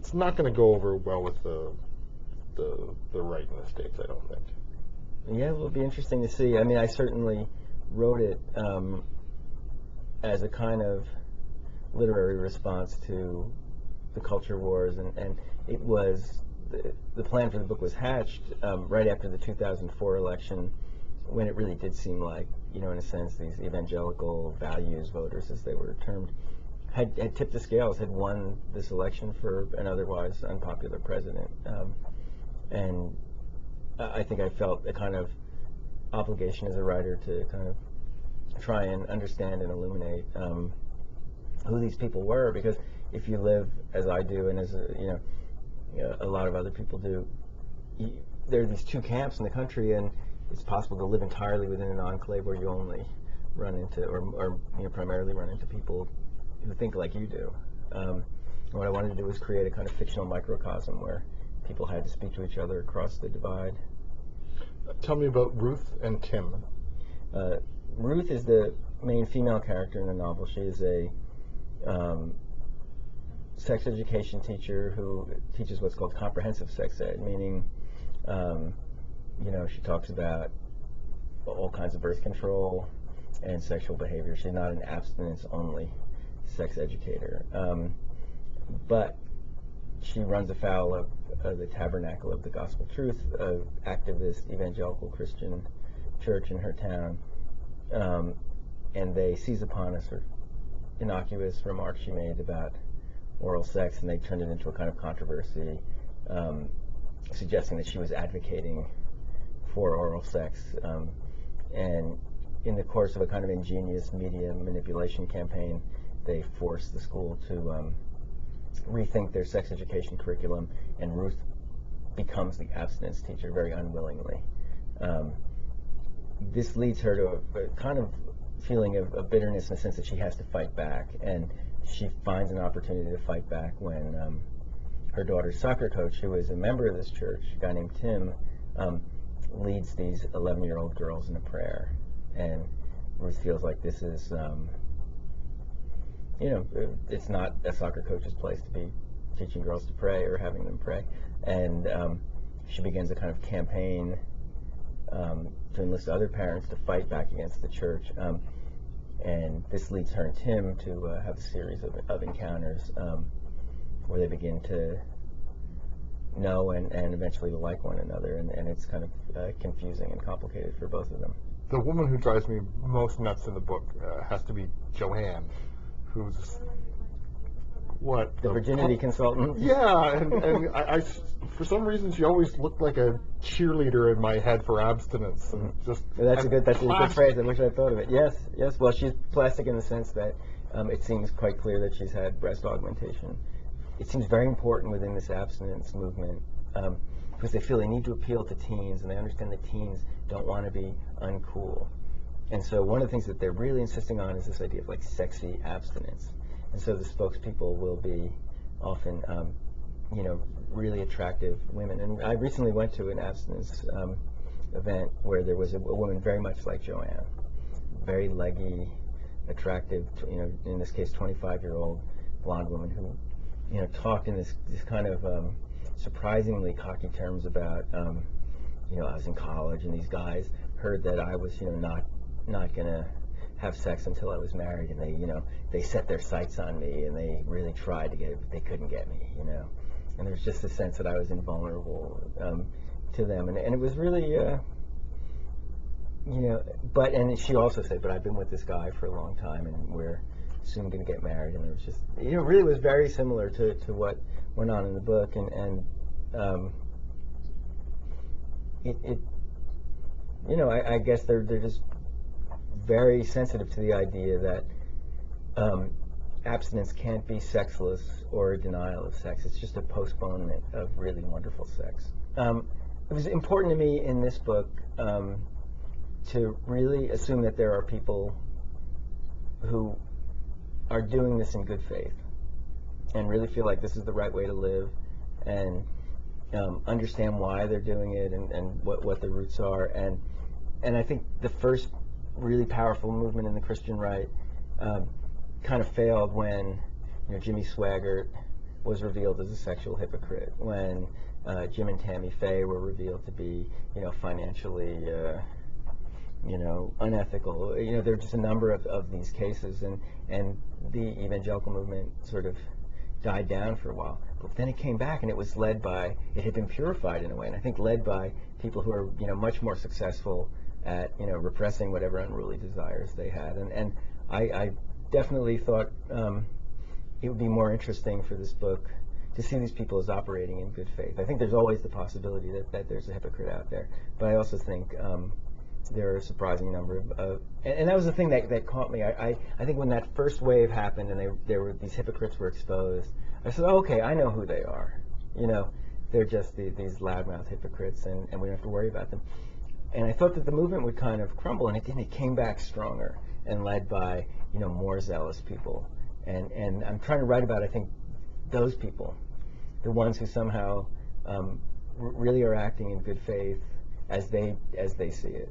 it's not going to go over well with the right in the States, I don't think. Yeah, it will be interesting to see. I mean, I certainly wrote it as a kind of literary response to the culture wars, and it was, the plan for the book was hatched right after the 2004 election, when it really did seem like, in a sense, these evangelical values voters, as they were termed, had tipped the scales, had won this election for an otherwise unpopular president. And I think I felt a kind of obligation as a writer to kind of try and understand and illuminate who these people were, because if you live as I do, and as a lot of other people do, there are these two camps in the country, and it's possible to live entirely within an enclave where you only run into, or primarily run into people who think like you do. What I wanted to do was create a kind of fictional microcosm where people had to speak to each other across the divide. Tell me about Ruth and Tim. Ruth is the main female character in the novel. She is a sex education teacher who teaches what's called comprehensive sex ed, meaning, she talks about all kinds of birth control and sexual behavior. She's not an abstinence-only sex educator. But she runs afoul of the Tabernacle of the Gospel Truth, an activist evangelical Christian church in her town. And they seize upon a sort of innocuous remark she made about oral sex, and they turned it into a kind of controversy, suggesting that she was advocating for oral sex. And in the course of a kind of ingenious media manipulation campaign, they forced the school to rethink their sex education curriculum, and Ruth becomes the abstinence teacher very unwillingly. This leads her to a kind of feeling of bitterness in the sense that she has to fight back, and she finds an opportunity to fight back when her daughter's soccer coach, who is a member of this church, a guy named Tim, leads these 11-year-old girls in a prayer. And Ruth feels like this is, it's not a soccer coach's place to be teaching girls to pray or having them pray. And she begins a kind of campaign to enlist other parents to fight back against the church. And this leads her and Tim to have a series of encounters where they begin to know and eventually to like one another, and it's kind of confusing and complicated for both of them. The woman who drives me most nuts in the book has to be Joanne, who's the virginity consultant. Yeah, and I for some reason she always looked like a cheerleader in my head for abstinence. And just that's a good phrase. I wish I thought of it. Yes. Well, she's plastic in the sense that it seems quite clear that she's had breast augmentation. It seems very important within this abstinence movement because they feel they need to appeal to teens, and they understand that teens don't want to be uncool. And so one of the things that they're really insisting on is this idea of like sexy abstinence. And so the spokespeople will be often, really attractive women. And I recently went to an abstinence event where there was a woman very much like Joanne, very leggy, attractive, in this case 25-year-old blonde woman who, talked in this kind of surprisingly cocky terms about, I was in college and these guys heard that I was, not gonna have sex until I was married, and they set their sights on me, and they really tried to get it, but they couldn't get me, And there's just a sense that I was invulnerable to them, and it was really, and she also said, but I've been with this guy for a long time, and we're soon going to get married, and it was just, really was very similar to what went on in the book, and I guess they're just very sensitive to the idea that abstinence can't be sexless or a denial of sex. It's just a postponement of really wonderful sex. It was important to me in this book to really assume that there are people who are doing this in good faith and really feel like this is the right way to live, and understand why they're doing it and what the roots are. And I think the first really powerful movement in the Christian right kind of failed when Jimmy Swaggart was revealed as a sexual hypocrite, when Jim and Tammy Faye were revealed to be, financially, unethical. There are just a number of these cases, and the evangelical movement sort of died down for a while. But then it came back, and it had been purified in a way, and I think led by people who are, much more successful at, repressing whatever unruly desires they had. And I definitely thought it would be more interesting for this book to see these people as operating in good faith. I think there's always the possibility that there's a hypocrite out there, but I also think there are a surprising number of and that was the thing that caught me. I think when that first wave happened and these hypocrites were exposed, I said, oh, okay, I know who they are. They're just these loudmouth hypocrites, and we don't have to worry about them. And I thought that the movement would kind of crumble, and it didn't. It came back stronger and led by more zealous people. And I'm trying to write about, I think, those people, the ones who somehow really are acting in good faith as they see it,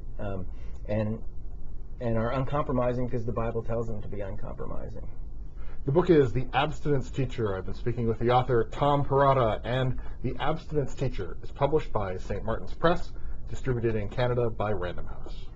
and are uncompromising because the Bible tells them to be uncompromising. The book is The Abstinence Teacher. I've been speaking with the author, Tom Perrotta, and The Abstinence Teacher is published by St. Martin's Press, distributed in Canada by Random House.